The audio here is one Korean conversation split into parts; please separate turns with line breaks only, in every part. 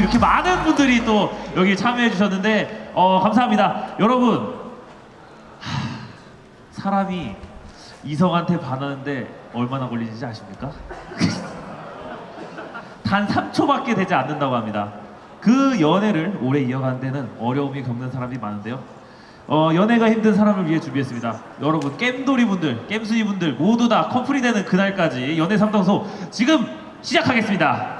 이렇게 많은 분들이 또 여기 참여해 주셨는데 감사합니다. 여러분, 사람이 이성한테 반하는데 얼마나 걸리는지 아십니까? 단 3초밖에 되지 않는다고 합니다. 그 연애를 오래 이어가는 데는 어려움이 겪는 사람이 많은데요. 연애가 힘든 사람을 위해 준비했습니다. 여러분, 겜돌이 분들, 겜순이 분들 모두 다 커플이 되는 그날까지 연애 상담소 지금 시작하겠습니다.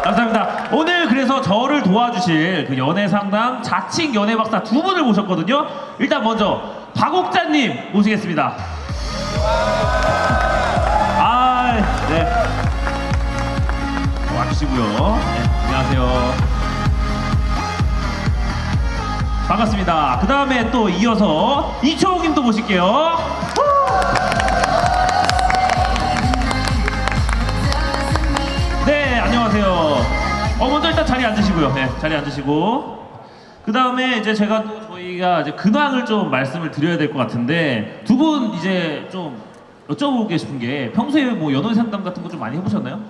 감사합니다. 오늘 그래서 저를 도와주실 그 연애 상담 자칭 연애 박사 두 분을 모셨거든요. 일단 먼저 박옥자님 모시겠습니다. 네. 와주시고요. 네, 안녕하세요. 반갑습니다. 그 다음에 또 이어서 이초홍님도 모실게요. 네, 안녕하세요. 먼저 일단 자리에 앉으시고요. 네, 자리에 앉으시고. 그 다음에 이제 제가 또 저희가 이제 근황을 좀 말씀을 드려야 될 것 같은데 두 분 이제 좀 여쭤보고 싶은 게 평소에 뭐 연애 상담 같은 거 좀 많이 해보셨나요?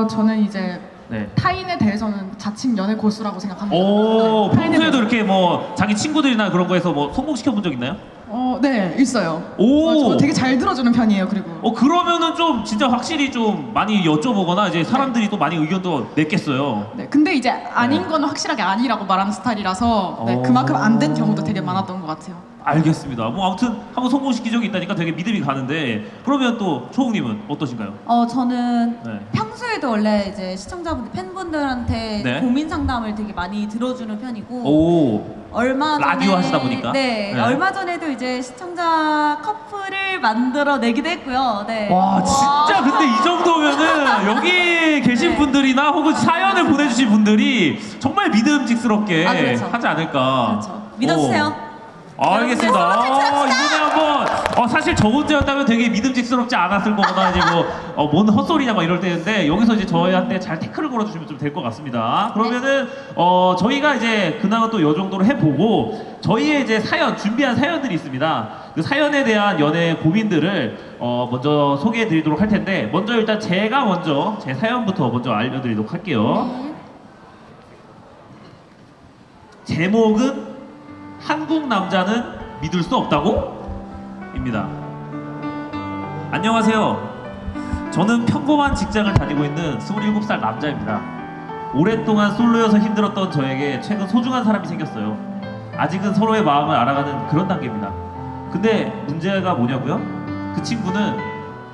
저는 이제
네.
타인에 대해서는 자칭 연애 고수라고 생각합니다.
오,
네, 타인에
평소에도
대해서.
이렇게 뭐 자기 친구들이나 그런 거에서 뭐 성공시켜 본 적 있나요?
네, 있어요.
오.
저 되게 잘 들어주는 편이에요. 그리고
그러면은 좀 진짜 확실히 좀 많이 여쭤보거나 이제 사람들이 또 많이 의견도 냈겠어요.
네, 근데 이제 아닌 거는 확실하게 아니라고 말하는 스타일이라서 네, 그만큼 안 된 경우도 되게 많았던 것 같아요.
알겠습니다. 뭐 아무튼 한번 성공시킨 적이 있다니까 되게 믿음이 가는데 그러면 또 초홍님은 어떠신가요?
저는
네.
평소에도 원래 이제 시청자분들, 팬분들한테
네.
고민 상담을 되게 많이 들어주는 편이고
오,
얼마 전에
라디오 하시다 보니까?
네,
네.
얼마 전에도 이제 시청자 커플을 만들어 내기도 했고요. 네.
와 진짜 근데 이 정도면은 여기 계신
네.
분들이나 혹은 사연을 보내주신 분들이 정말 믿음직스럽게
그렇죠.
하지 않을까.
그렇죠. 믿어주세요.
알겠습니다. 이번에 한번 사실 저 혼자였다면 되게 믿음직스럽지 않았을 거거나 이제 뭔 헛소리냐 막 이럴 때인데 여기서 이제 저희한테 잘 태클을 걸어주시면 좀 될 것 같습니다. 그러면은 저희가 이제 근황은 또 이 정도로 해보고 저희의 이제 사연 준비한 사연들이 있습니다. 그 사연에 대한 연애 고민들을 먼저 소개해드리도록 할 텐데 먼저 일단 제가 먼저 제 사연부터 먼저 알려드리도록 할게요. 제목은 한국 남자는 믿을 수 없다고? 입니다. 안녕하세요. 저는 평범한 직장을 다니고 있는 27살 남자입니다. 오랫동안 솔로여서 힘들었던 저에게 최근 소중한 사람이 생겼어요. 아직은 서로의 마음을 알아가는 그런 단계입니다. 근데 문제가 뭐냐고요? 그 친구는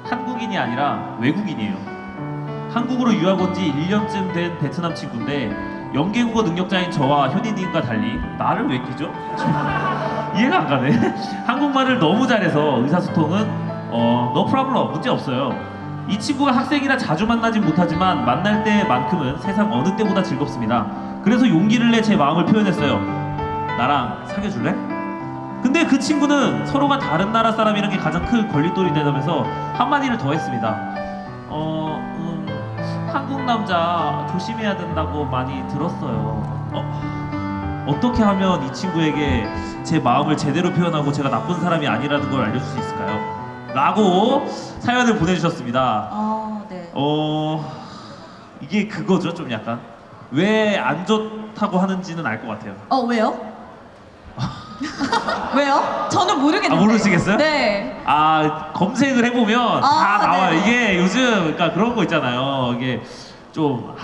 한국인이 아니라 외국인이에요. 한국으로 유학 온 지 1년쯤 된 베트남 친구인데 연계국어 능력자인 저와 현인님과 달리 나를 왜 끼죠? 이해가 안 가네. 한국말을 너무 잘해서 의사소통은 no problem, 문제 없어요. 이 친구가 학생이라 자주 만나진 못하지만 만날 때만큼은 세상 어느 때보다 즐겁습니다. 그래서 용기를 내 제 마음을 표현했어요. 나랑 사귀어줄래? 근데 그 친구는 서로가 다른 나라 사람이라는 게 가장 큰 걸림돌이 되면서 한마디를 더 했습니다. 한국 남자 조심해야 된다고 많이 들었어요. 어떻게 하면 이 친구에게 제 마음을 제대로 표현하고 제가 나쁜 사람이 아니라는 걸 알려줄 수 있을까요? 라고 사연을 보내주셨습니다.
네.
이게 그거죠, 좀 약간 왜 안 좋다고 하는지는 알 것 같아요.
왜요? 왜요? 저는 모르겠는데.
모르시겠어요?
네.
검색을 해보면 다 나와요.
네네.
이게 요즘 그러니까 그런 거 있잖아요. 이게 좀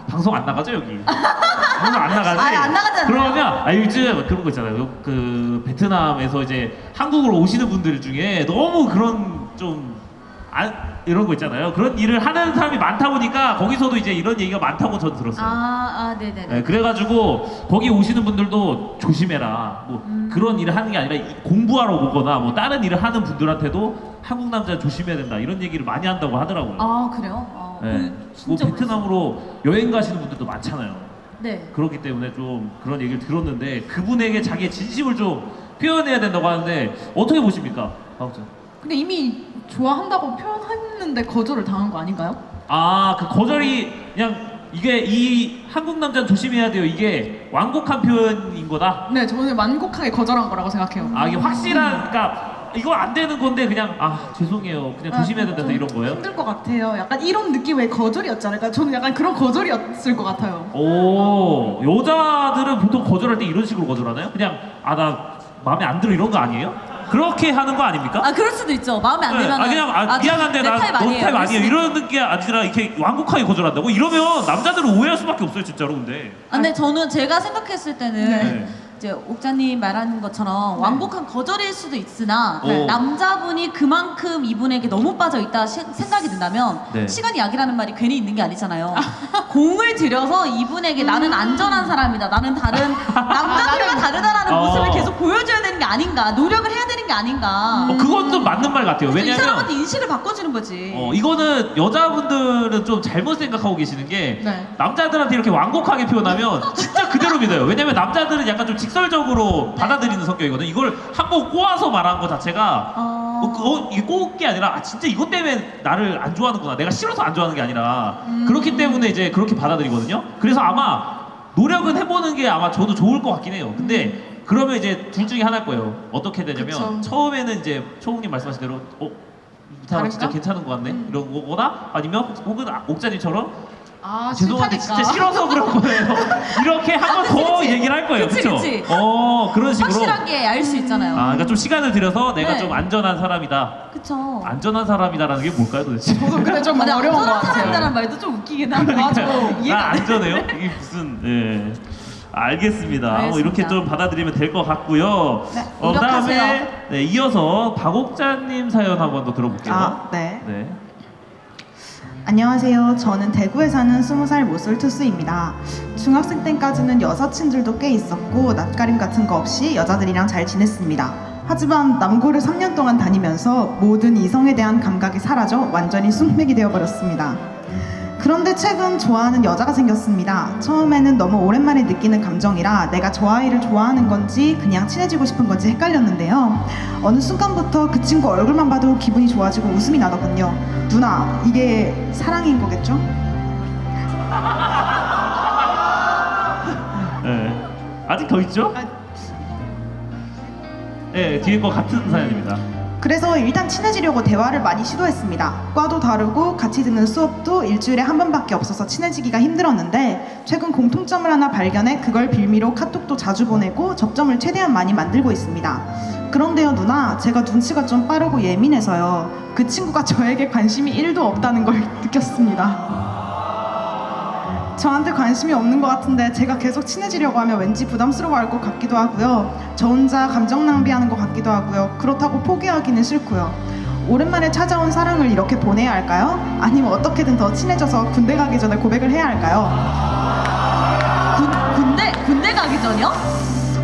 방송 안 나가죠 여기. 방송 안 나가지.
안 나가잖아요.
그러면 요즘 그런 거 있잖아요. 그 베트남에서 이제 한국으로 오시는 분들 중에 너무 그런 좀 이런 거 있잖아요. 그런 일을 하는 사람이 많다 보니까 거기서도 이제 이런 얘기가 많다고 저는 들었어요.
네네네.
네, 그래가지고 거기 오시는 분들도 조심해라. 뭐 그런 일을 하는 게 아니라 공부하러 오거나 뭐 다른 일을 하는 분들한테도 한국 남자 조심해야 된다 이런 얘기를 많이 한다고 하더라고요.
그래요?
네. 뭐
진짜
베트남으로 여행 가시는 분들도 많잖아요.
네.
그렇기 때문에 좀 그런 얘기를 들었는데 그분에게 자기의 진심을 좀 표현해야 된다고 하는데 어떻게 보십니까? 박욱자.
근데 이미 좋아한다고 표현했는데 거절을 당한 거 아닌가요?
그 거절이 그냥 이게 이 한국 남자는 조심해야 돼요. 이게 완곡한 표현인 거다.
네, 저는 완곡하게 거절한 거라고 생각해요.
이게 확실한, 그러니까 이거 안 되는 건데 그냥 죄송해요 그냥 조심해야 된다 이런 거예요?
힘들 것 같아요. 약간 이런 느낌의 거절이었지 않을까? 저는 약간 그런 거절이었을 것 같아요.
오 여자들은 보통 거절할 때 이런 식으로 거절하나요? 그냥 나 마음에 안 들어 이런 거 아니에요? 그렇게 하는 거 아닙니까?
아 그럴 수도 있죠. 마음에 안
네,
들면
그냥 미안한데 나 너 타입 아니에요 이러는 게 아니라 이렇게 완곡하게 거절한다고? 이러면 남자들은 오해할 수밖에 없어요 진짜로 근데.
근데 저는 제가 생각했을 때는
네.
이제 옥자님 말하는 것처럼 완곡한 거절일 수도 있으나
네.
남자분이 그만큼 이분에게 너무 빠져 있다 생각이 든다면
네.
시간이 약이라는 말이 괜히 있는 게 아니잖아요. 공을 들여서 이분에게 나는 안전한 사람이다. 나는 다른 남자들과 다르다라는 모습을 계속 보여줘야 되는 게 아닌가. 노력을 해야 되는 게 아닌가.
그건 좀 맞는 말 같아요.
이
왜냐면
사람한테 인식을 바꿔주는 거지.
이거는 여자분들은 좀 잘못 생각하고 계시는 게
네.
남자들한테 이렇게 완곡하게 표현하면 진짜 그대로 믿어요. 왜냐면 남자들은 약간 좀 직설적으로 받아들이는 성격이거든. 이걸 한번 꼬아서 말한 것 자체가 이게 꼬은 게 아니라 진짜 이것 때문에 나를 안 좋아하는구나. 내가 싫어서 안 좋아하는 게 아니라 그렇기 때문에 이제 그렇게 받아들이거든요. 그래서 아마 노력은 해보는 게 아마 저도 좋을 것 같긴 해요. 근데 그러면 이제 둘 중에 하나일 거예요. 어떻게 되냐면
그쵸.
처음에는 이제 초홍님 말씀하신 대로 이 사람 진짜
다른가?
괜찮은 것 같네 이런 거거나 아니면 혹은 옥자님처럼 죄송한데
싫다니까.
진짜 싫어서 그런 거예요. 이렇게 한 번 더
그치.
얘기를 할 거예요.
그치,
그쵸?
그치.
그런 식으로.
확실하게 알 수 있잖아요.
그러니까 좀 시간을 들여서 내가
네.
좀 안전한 사람이다.
그쵸.
안전한 사람이다라는 게 뭘까요 도대체?
저도 근데 좀
근데
어려운 것
안전한
같아요.
사람이라는 말도 좀 웃기긴 하고.
맞아.
나
이해가 안 돼.
안전해요? 이게 무슨 알겠습니다.
알겠습니다.
이렇게 좀 받아들이면 될 것 같고요.
네,
노력하세요.
그다음에 이어서 박옥자님 사연 한번 더 들어볼게요.
네.
네.
안녕하세요. 저는 대구에 사는 20살 모쏠 투수입니다. 중학생 때까지는 여사친들도 꽤 있었고 낯가림 같은 거 없이 여자들이랑 잘 지냈습니다. 하지만 남고를 3년 동안 다니면서 모든 이성에 대한 감각이 사라져 완전히 숙맥이 되어버렸습니다. 그런데 최근 좋아하는 여자가 생겼습니다. 처음에는 너무 오랜만에 느끼는 감정이라 내가 저 아이를 좋아하는 건지 그냥 친해지고 싶은 건지 헷갈렸는데요. 어느 순간부터 그 친구 얼굴만 봐도 기분이 좋아지고 웃음이 나더군요. 누나, 이게 사랑인 거겠죠?
네. 아직 더 있죠? 네, 뒤에 거 같은 사연입니다.
그래서 일단 친해지려고 대화를 많이 시도했습니다. 과도 다르고 같이 듣는 수업도 일주일에 한 번밖에 없어서 친해지기가 힘들었는데 최근 공통점을 하나 발견해 그걸 빌미로 카톡도 자주 보내고 접점을 최대한 많이 만들고 있습니다. 그런데요 누나, 제가 눈치가 좀 빠르고 예민해서요. 그 친구가 저에게 관심이 1도 없다는 걸 느꼈습니다. 저한테 관심이 없는 것 같은데 제가 계속 친해지려고 하면 왠지 부담스러워할 것 같기도 하고요. 저 혼자 감정 낭비하는 것 같기도 하고요. 그렇다고 포기하기는 싫고요. 오랜만에 찾아온 사랑을 이렇게 보내야 할까요? 아니면 어떻게든 더 친해져서 군대 가기 전에 고백을 해야 할까요?
군대 가기 전이요?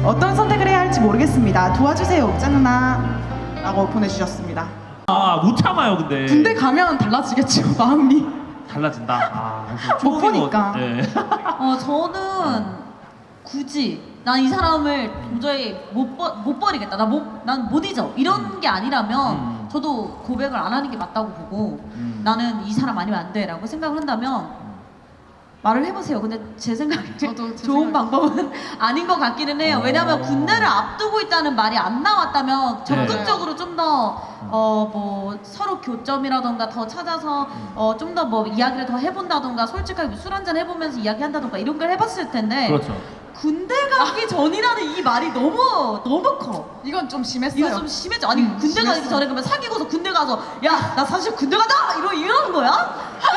어떤 선택을 해야 할지 모르겠습니다. 도와주세요 옥자 누나 라고 보내주셨습니다.
못 참아요 근데.
군대 가면 달라지겠죠, 마음이.
달라진다. 그래서
못
초홍이
보니까.
네.
저는 굳이 난 이 사람을 도저히 못 버리겠다. 난 못 잊어. 이런 게 아니라면 저도 고백을 안 하는 게 맞다고 보고 나는 이 사람 아니면 안 돼라고 생각을 한다면 말을 해보세요. 근데 제 생각에
저도 제
좋은
생각에.
방법은 아닌 것 같기는 해요. 왜냐하면 군대를 앞두고 있다는 말이 안 나왔다면 적극적으로 좀 더 뭐 서로 교점이라던가 더 찾아서 좀 더 뭐 이야기를 더 해본다던가 솔직하게 술 한잔 해보면서 이야기한다던가 이런 걸 해봤을 텐데
그렇죠.
군대 가기 전이라는 이 말이 너무 커.
이건 좀 심했어요.
이거 좀 심했죠. 아니 군대 가기
심했어.
전에 그러면 사귀고서 군대 가서 야 나 사실 군대 가자 이런 거야?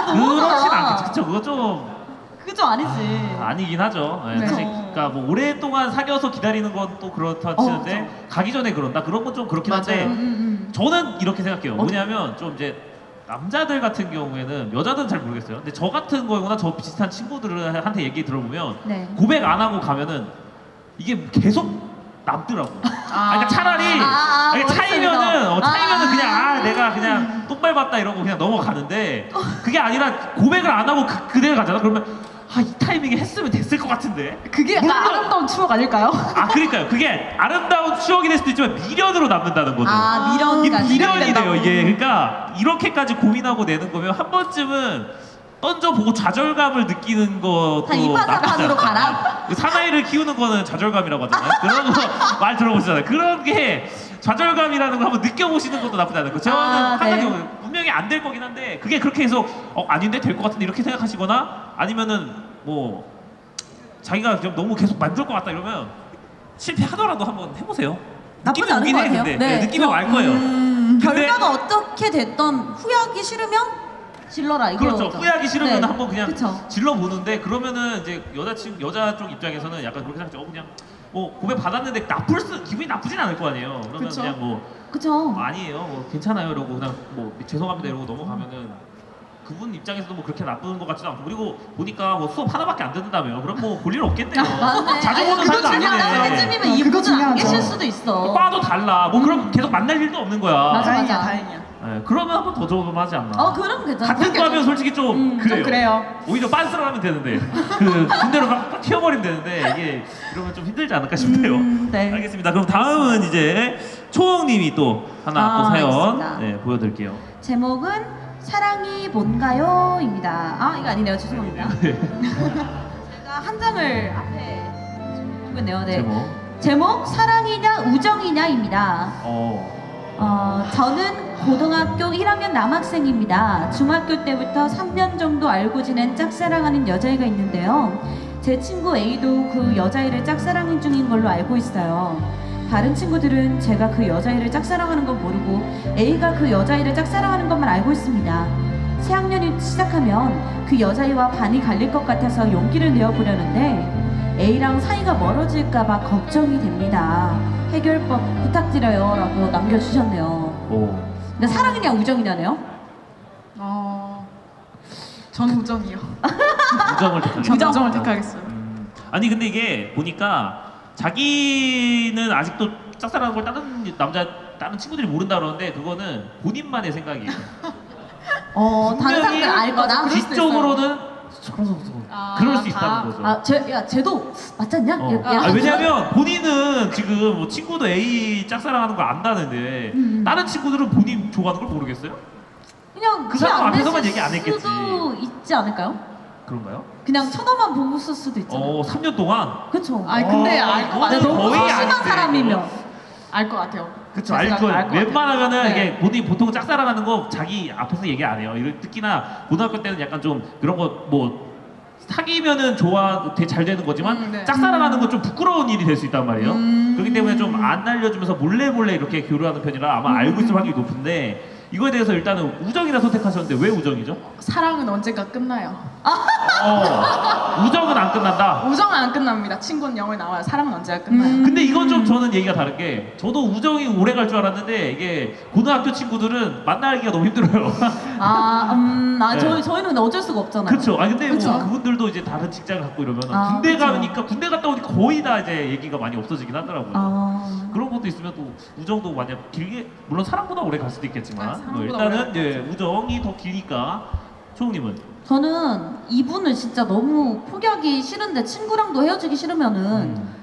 그렇진 않겠죠. 그쵸? 그거 좀
그죠 아니지.
아니긴 하죠. 네,
네.
사실 그러니까 뭐 오랫동안 사귀어서 기다리는 건 또 그렇다 치는데 가기 전에 그런다. 그런 건 좀 그렇긴 한데
맞아요.
저는 이렇게 생각해요. 뭐냐면 좀 이제 남자들 같은 경우에는 여자들은 잘 모르겠어요. 근데 저 같은 거거나 저 비슷한 친구들한테 얘기 들어보면
네.
고백 안 하고 가면은 이게 계속 남더라고. 그러니까 차라리 그러니까 차이면은 차이면은 그냥 내가 그냥 똥 밟았다 이러고 그냥 넘어가는데 그게 아니라 고백을 안 하고 그대로 가잖아. 그러면 이 타이밍에 했으면 됐을 것 같은데.
그게 약간 아름다운 추억 아닐까요?
그러니까요. 그게 아름다운 추억이 될 수도 있지만 미련으로 남는다는 거죠.
미련까지.
이게 미련이 돼요.
된다고.
이게 그러니까 이렇게까지 고민하고 내는 거면 한 번쯤은 던져보고 좌절감을 느끼는 것도
한 이파사판으로
나쁘지 않다.
가라?
사나이를 키우는 거는 좌절감이라고 하잖아요. 그런 거 말 들어보시잖아요. 그런 게 좌절감이라는 걸 한번 느껴보시는 것도 나쁘지 않을 거예요. 저는 한
네.
가지 분명히 안 될 거긴 한데 그게 그렇게 해서 아닌데 될 것 같은데 이렇게 생각하시거나 아니면은 뭐 자기가 좀 너무 계속 만들 것 같다 이러면 실패하더라도 한번 해보세요.
나쁘지
느낌이
않은
오긴
것
해,
같아요.
근데.
네.
느낌이 알 거예요. 근데-
결과가 어떻게 됐던 후회하기 싫으면 질러라 이거죠.
그렇죠. 후회하기 싫으면
네.
한번 그냥
그쵸.
질러 보는데 그러면은 이제 여자 쪽 입장에서는 약간 그렇게 생각하죠. 그냥 뭐 고백 받았는데 기분이 나쁘진 않을 거 아니에요. 그러면
그쵸.
그냥 뭐
그쵸.
아니에요. 뭐 괜찮아요. 이러고 그냥 뭐 죄송합니다 이러고 넘어가면은 그분 입장에서도 뭐 그렇게 나쁜 것 같지도 않고 그리고 보니까 뭐 수업 하나밖에 안 듣는다며요. 그럼 뭐 볼 일 없겠네요.
맞네.
자주 보는
그거
사이도
중요하다. 한
아니네.
번쯤이면
아,
이
그거
분은 안
중요하죠.
계실 수도 있어.
과도 달라. 뭐 그럼 계속 만날 일도 없는 거야.
맞아.
다행이야, 다행이야.
네, 그러면 한번 더 줘보면 하지 않나.
그럼 괜찮아.
같은 과면 솔직히 좀 그래요.
좀 그래요.
오히려 빤스를 하면 되는데 그 군대로 막 튀어버리면 되는데 이게 이러면 좀 힘들지 않을까 싶네요.
네.
알겠습니다. 그럼 다음은 이제 초홍님이 또 하나 또 사연
알겠습니다.
네, 보여드릴게요.
제목은 사랑이 뭔가요?입니다. 이거 아니네요. 죄송합니다.
네.
제가 한 장을 앞에 두겠네요. 네.
제목.
사랑이냐 우정이냐입니다.
어.
저는 고등학교 1학년 남학생입니다. 중학교 때부터 3년 정도 알고 지낸 짝사랑하는 여자애가 있는데요. 제 친구 A도 그 여자애를 짝사랑 중인 걸로 알고 있어요. 다른 친구들은 제가 그 여자애를 짝사랑하는 건 모르고 A가 그 여자애를 짝사랑하는 것만 알고 있습니다. 새학년이 시작하면 그 여자애와 반이 갈릴 것 같아서 용기를 내어보려는데 A랑 사이가 멀어질까봐 걱정이 됩니다. 해결법 부탁드려요 라고 남겨주셨네요.
오.
근데 사랑이냐 우정이냐네요?
전 우정이요.
우정을 택하겠다.
전 우정을 택하겠어요.
아니 근데 이게 보니까 자기는 아직도 짝사랑하는 걸 다른 친구들이 모른다 그러는데 그거는 본인만의 생각이에요.
다른 사람들 알 거다?
그럴 수도
지적으로는
아,
그럴 수
다.
있다는 거죠.
쟤도 맞지 않냐? 이렇게
왜냐면 본인은 지금 뭐 친구도 A 짝사랑하는 걸 안다는데 다른 친구들은 본인 좋아하는 걸 모르겠어요?
그냥
그 사람
안
앞에서만
됐을
얘기 안 했겠지.
수도 있지 않을까요?
그런가요?
그냥 쳐다만 보고 있을 수도 있잖아요.
3년 동안?
그쵸?
아니 근데 알 것
이거는
같아요.
너무
거의
심한
아닌데,
사람이면
알 것 같아요.
그쵸,
제 생각도
알죠.
알것 같아요.
웬만하면은
네.
이게 본인이 보통 짝사랑하는 거 자기 앞에서 얘기 안 해요. 특히나 고등학교 때는 약간 좀 그런 거 뭐 사귀면은 되게 잘 되는 거지만
네.
짝사랑하는 건 좀 부끄러운 일이 될 수 있단 말이에요. 그렇기 때문에 좀 안 알려주면서 몰래 이렇게 교류하는 편이라 아마 알고 있을 확률이 높은데 이거에 대해서 일단은 우정이라 선택하셨는데 왜 우정이죠?
사랑은 언젠가 끝나요.
우정은 안 끝난다.
우정은 안 끝납니다. 친구는 영원히 나와요. 사랑은 언제가 끝나요.
근데 이건 좀 저는 얘기가 다른 게 저도 우정이 오래 갈 줄 알았는데 이게 고등학교 친구들은 만나기가 너무 힘들어요.
네. 저희는 근데 어쩔 수가 없잖아요.
그렇죠. 근데
그쵸.
뭐 그분들도 이제 다른 직장을 갖고 이러면 군대
그쵸.
가니까 군대 갔다 오니까 거의 다 이제 얘기가 많이 없어지긴 하더라고요. 그런 것도 있으면 또 우정도 만약 길게 물론 사랑보다 오래 갈 수도 있겠지만
사랑보다
뭐 일단은
오래 갈
우정이 더 길니까 초홍님은
저는 이분을 진짜 너무 포기하기 싫은데 친구랑도 헤어지기 싫으면은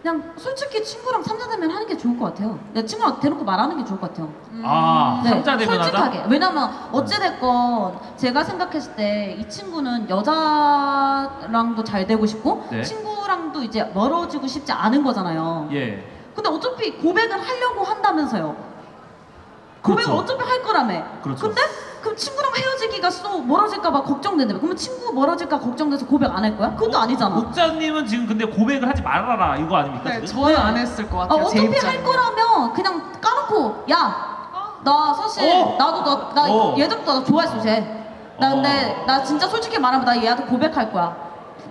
그냥 솔직히 친구랑 3자 되면 하는 게 좋을 것 같아요. 내가 친구랑 대놓고 말하는 게 좋을 것 같아요.
아, 삼자 대면 하자?
솔직하게. 왜냐면 어찌됐건 제가 생각했을 때 이 친구는 여자랑도 잘 되고 싶고
네.
친구랑도 이제 멀어지고 싶지 않은 거잖아요.
예.
근데 어차피 고백은 하려고 한다면서요. 고백을
그렇죠.
어차피 할 거라며.
그렇죠.
근데 그럼 친구랑 헤어지기가 또 멀어질까봐 걱정된다며. 그러면 친구 멀어질까 걱정돼서 고백 안 할 거야? 그것도 아니잖아.
옥자님은 지금 근데 고백을 하지 말아라 이거 아닙니까?
네,
지금?
저는 안 했을 것 같아요. 제
어차피
입장에는.
할 거라면 그냥 까놓고 나 사실 나도 나 얘들도 나 좋아했어 쟤. 나 근데 나 진짜 솔직히 말하면 나 얘한테 고백할 거야.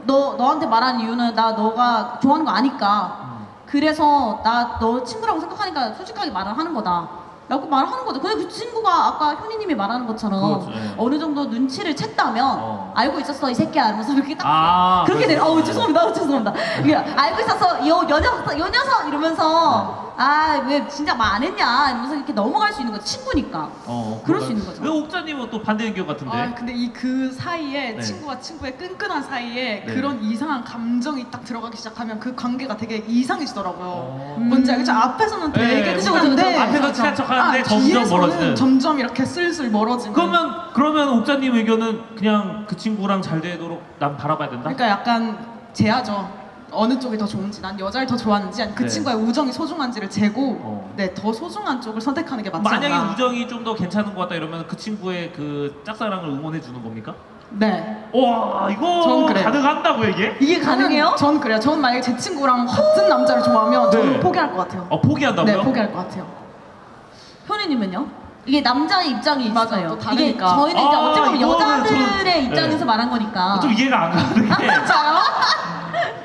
너한테 말하는 이유는 나 너가 좋아하는 거 아니까. 그래서 나 너 친구라고 생각하니까 솔직하게 말을 하는 거다. 라고 말하는 거죠. 근데 그 친구가 아까 효니님이 말하는 것처럼
그렇죠, 예.
어느 정도 눈치를 챘다면 알고 있었어 이 새끼야 이러면서 이렇게 딱
아,
그렇게 돼.
그렇죠.
죄송합니다. 이게 알고 있었어 요 녀석 이러면서 왜 진짜 말 안 했냐 이러면서 이렇게 넘어갈 수 있는 거 친구니까. 그럴 수 있는 거죠.
왜 옥자님은 또 반대 의견 같은데?
근데 그 사이에
네.
친구와 친구의 끈끈한 사이에
네.
그런 이상한 감정이 딱 들어가기 시작하면 그 관계가 되게 이상해지더라고요.
음.
뭔지 알겠죠? 앞에서는 되게
네,
그쵸,
친한데
그쵸.
앞에서 친한 척하는데 점점
뒤에서는
멀어지는.
점점 이렇게 슬슬 멀어지는.
그러면 옥자님 의견은 그냥 그 친구랑 잘 되도록 난 바라봐야 된다?
그러니까 약간 제하죠. 어느 쪽이 더 좋은지, 난 여자를 더 좋아하는지, 아니 그
네.
친구의 우정이 소중한지를 재고 네, 더 소중한 쪽을 선택하는 게 맞지
만약에
않나.
우정이 좀 더 괜찮은 것 같다 이러면 그 친구의 그 짝사랑을 응원해 주는 겁니까?
네.
와 이거
전 그래요.
가능한다고 이게?
이게 가능해요?
전 그래요. 전 만약에 제 친구랑 같은 남자를 좋아하면 저는
네.
포기할 것 같아요.
포기한다고요?
네, 포기할 것 같아요.
현이님은요? 이게 남자의 입장이 있어요.
맞아요. 또
이게
다르니까.
저희는 이제 어찌 보면
이거는
여자들의
좀-
입장에서
네.
말한 거니까.
좀 이해가 안 가는 게
진짜요?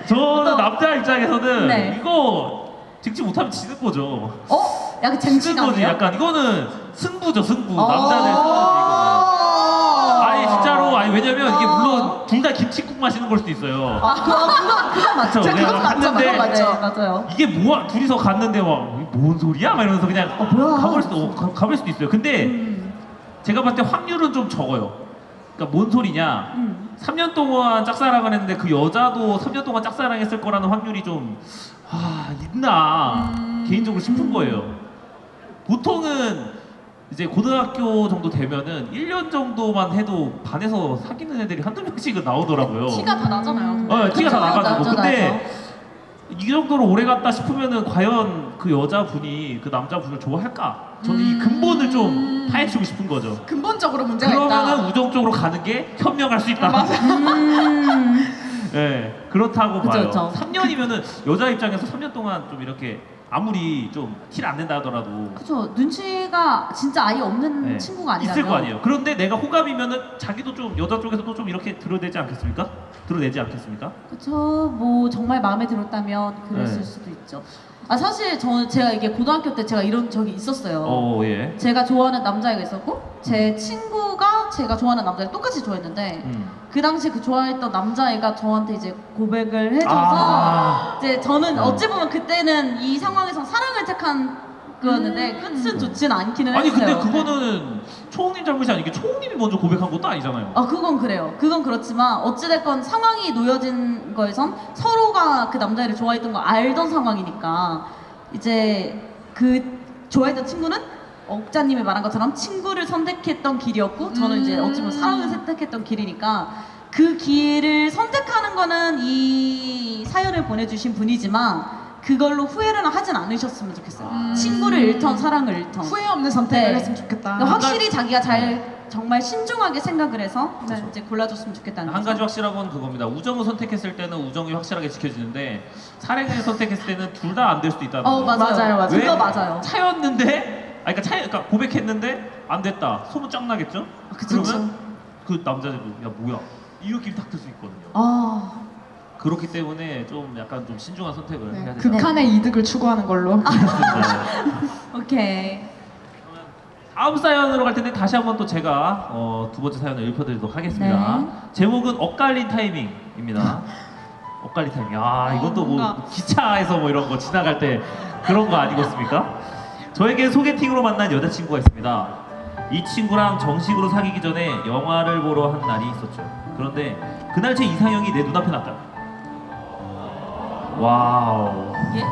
저는 남자 입장에서는
네.
이거 직지 못하면 지는 거죠.
약간
지는 거지.
쟁취감이요?
약간 이거는 승부죠, 승부.
어.
남자들 승부지 이거. 아니 진짜로 왜냐면 이게 물론 둘 다 김치국 마시는 걸 수도 있어요.
그건 맞죠.
그쵸, 내가
그건 맞죠,
갔는데
그건 맞죠.
네, 맞아요.
이게 뭐야 둘이서 갔는데 막뭔 소리야? 막 이러면서 그냥
뭐야?
가볼 수도 있어요. 근데 제가 봤을 때 확률은 좀 적어요. 그러니까 뭔 소리냐? 3년 동안 짝사랑을 했는데 그 여자도 3년 동안 짝사랑했을 거라는 확률이 좀 있나 개인적으로 싶은 거예요. 보통은 이제 고등학교 정도 되면은 1년 정도만 해도 반에서 사귀는 애들이 한두 명씩은 나오더라고요.
티가 다 나잖아요.
티가 다
그쵸,
나가지고.
나죠,
근데 이 정도로 오래 갔다 싶으면은 과연 그 여자분이 그 남자분을 좋아할까? 저는 이 근본을 좀 파헤치고 싶은 거죠.
근본적으로 문제가
그러면은
있다.
우정 쪽으로 가는 게 현명할 수 있다. 네, 그렇다고
그쵸,
봐요.
그쵸.
3년이면은 여자 입장에서 3년 동안 좀 이렇게 아무리 좀 티를 안 낸다 하더라도
그쵸. 눈치가 진짜 아예 없는
네,
친구가 아니라면.
있을 거 아니에요. 그런데 내가 호감이면은 자기도 좀 여자 쪽에서도 좀 이렇게 드러내지 않겠습니까? 드러내지 않겠습니까?
그쵸. 뭐 정말 마음에 들었다면 그랬을
네.
수도 있죠. 제가 이게 고등학교 때 제가 이런 적이 있었어요.
예.
제가 좋아하는 남자애가 있었고 제 친구가 제가 좋아하는 남자를 똑같이 좋아했는데 그 당시 그 좋아했던 남자애가 저한테 이제 고백을 해줘서 이제 저는 어찌 보면 그때는 이 상황에서 사랑을 택한 거였는데 끝은 좋진 않기는
아니
했어요.
근데 그거는 초홍님 잘못이 아니게 초홍님이 먼저 고백한 것도 아니잖아요.
그건 그래요. 그건 그렇지만 어찌됐건 상황이 놓여진 거에선 서로가 그 남자애를 좋아했던 걸 알던 상황이니까 이제 그 좋아했던 친구는 억자님이 말한 것처럼 친구를 선택했던 길이었고 저는 이제 어찌 보면 사랑을 선택했던 길이니까 그 길을 선택하는 거는 이 사연을 보내주신 분이지만 그걸로 후회를 하진 않으셨으면 좋겠어요. 친구를 잃던 사랑을 잃던
후회 없는 선택을
네.
했으면 좋겠다.
그러니까 확실히 자기가 정말 신중하게 생각을 해서
네.
이제 골라줬으면 좋겠다는
한
거죠.
가지 확실한 건 그겁니다. 우정을 선택했을 때는 우정이 확실하게 지켜지는데 사랑을 선택했을 때는 둘 다 안 될 수도 있다는 거예요.
맞아요.
왜?
그거 맞아요.
차였는데, 그러니까 고백했는데 안 됐다. 소문 짱 나겠죠?
그쵸.
그러면 그 남자들도 야 뭐야 이 느낌이 딱 들 수 있거든요. 그렇기 때문에 좀 약간 좀 신중한 선택을
네,
해야 되죠.
극한의 이득을 추구하는 걸로.
오케이.
다음 사연으로 갈 텐데 다시 한번 또 제가 두 번째 사연을 읽어드리도록 하겠습니다.
네.
제목은 엇갈린 타이밍입니다. 엇갈린 타이밍. 이것도 뭐
뭔가-
기차에서 뭐 이런 거 지나갈 때 그런 거 아니겠습니까? 저에게 소개팅으로 만난 여자친구가 있습니다. 이 친구랑 정식으로 사귀기 전에 영화를 보러 한 날이 있었죠. 그런데 그날 제 이상형이 내 눈앞에 났다. 와우.
예?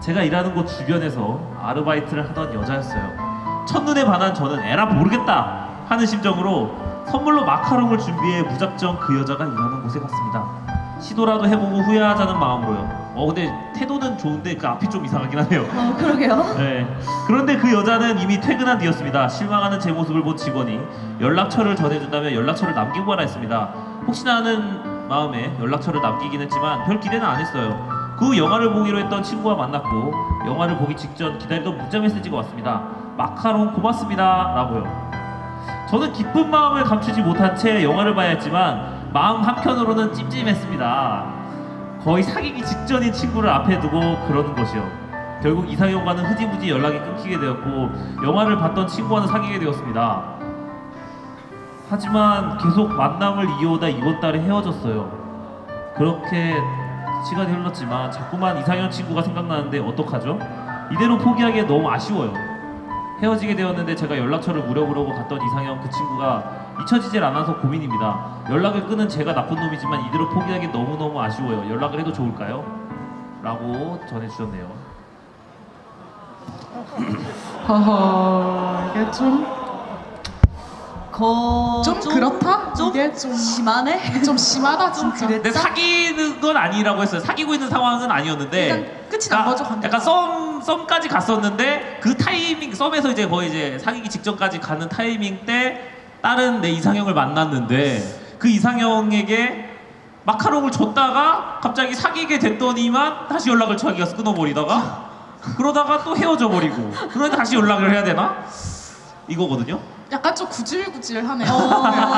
제가 일하는 곳 주변에서 아르바이트를 하던 여자였어요. 첫눈에 반한 저는 에라 모르겠다 하는 심정으로 선물로 마카롱을 준비해 무작정 그 여자가 일하는 곳에 갔습니다. 시도라도 해보고 후회하자는 마음으로요. 근데 태도는 좋은데 그 앞이 좀 이상하긴 하네요.
그러게요.
네. 그런데 그 여자는 이미 퇴근한 뒤였습니다. 실망하는 제 모습을 본 직원이 연락처를 전해준다며 연락처를 남기고 가라 했습니다. 혹시나 하는 마음에 연락처를 남기긴 했지만 별 기대는 안 했어요. 그 후 영화를 보기로 했던 친구와 만났고 영화를 보기 직전 기다리던 문자 메시지가 왔습니다. 마카롱 고맙습니다 라고요. 저는 기쁜 마음을 감추지 못한 채 영화를 봐야 했지만 마음 한편으로는 찜찜했습니다. 거의 사귀기 직전인 친구를 앞에 두고 그러는 것이요. 결국 이상형과는 흐지부지 연락이 끊기게 되었고 영화를 봤던 친구와는 사귀게 되었습니다. 하지만 계속 만남을 이어오다 이번 달에 헤어졌어요. 그렇게 시간이 흘렀지만 자꾸만 이상형 친구가 생각나는데 어떡하죠? 이대로 포기하기에 너무 아쉬워요. 헤어지게 되었는데 제가 연락처를 물어보려고 갔던 이상형 그 친구가 잊혀지질 않아서 고민입니다. 연락을 끊은 제가 나쁜 놈이지만 이대로 포기하기 너무너무 아쉬워요. 연락을 해도 좋을까요? 라고 전해주셨네요.
허허, 이게 좀 좀 그렇다?
좀
이게 좀
심하네.
좀 심하다 진짜.
근데 사귀는 건 아니라고 했어요. 사귀고 있는 상황은 아니었는데
일단 끝이 난 거죠, 관계가.
약간 썸까지 갔었는데 그 타이밍 썸에서 이제 거의 이제 사귀기 직전까지 가는 타이밍 때 다른 내 이상형을 만났는데 그 이상형에게 마카롱을 줬다가 갑자기 사귀게 됐더니만 다시 연락을 자기가 끊어버리다가 그러다가 또 헤어져 버리고 그러다 다시 연락을 해야 되나? 이거거든요.
약간 좀 구질구질하네요.